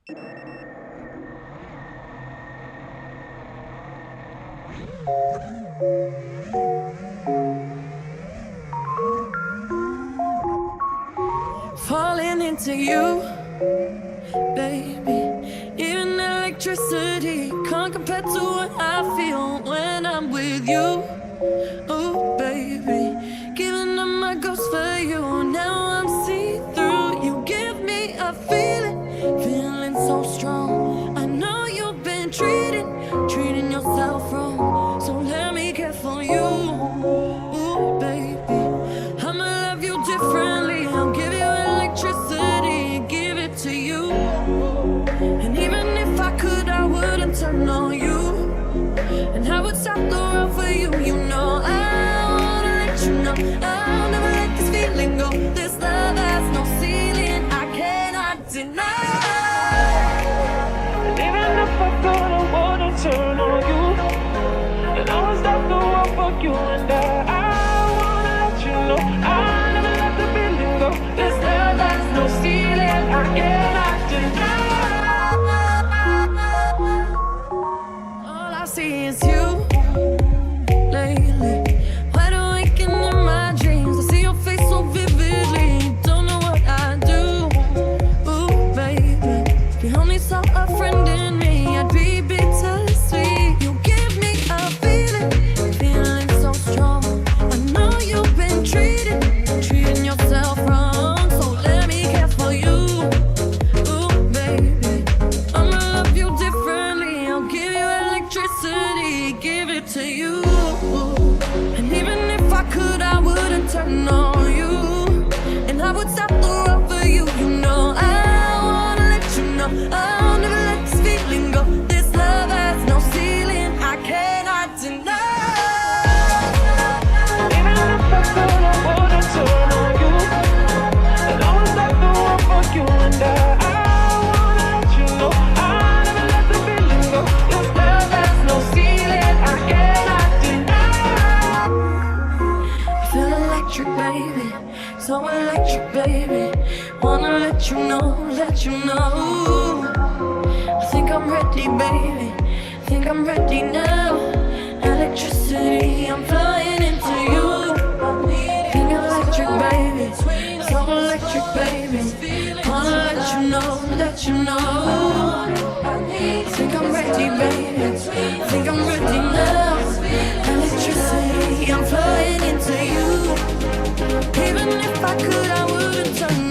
Falling into you, baby. Even electricity can't compare to what I feel when I'm with you. Oh, baby, giving up my ghost for you. Now I'm see-through. You give me a feeling so strong. I know you've been treating yourself wrong. So let me care for you. Ooh, baby, I'ma love you differently. I'll give you electricity, give it to you. And even if I could, I wouldn't turn on you. And I would stop the world for you. You know I wanna let you know I'll never let this feeling go. This love has no ceiling, I cannot deny. And even if I could, I wouldn't turn on you. And I would stop the world for you. And I wanna let you know I'll never let the feeling go. This love has no ceiling, I cannot deny. All I see is you lately. Wide awake and in my dreams, I see your face so vividly. Don't know what I do. Ooh, baby, if you only saw a friend in me, I'd be bittersweet. You give me a feeling so strong. I know you've been treating yourself wrong. So let me care for you. Ooh, baby, I'ma love you differently. I'll give you electricity, give it to you. And even if I could, I wouldn't turn on you. And I would stop the world for you. You know I wanna let you know I'll never let this feeling go. This love has no ceiling, I cannot deny. Even if I could, I wouldn't turn on you. And I would stop the world for you. And I wanna let you know I'll never let the feeling go. This love has no ceiling, I cannot deny. I feel electric, baby, so electric, baby. Wanna let you know. I think I'm ready, baby, think I'm ready now. Electricity, I'm flying into you. Think electric, baby, so electric, baby. Wanna let you know. Think I'm ready, baby, think I'm ready now. Electricity, I'm flying into you. Even if I could, I wouldn't turn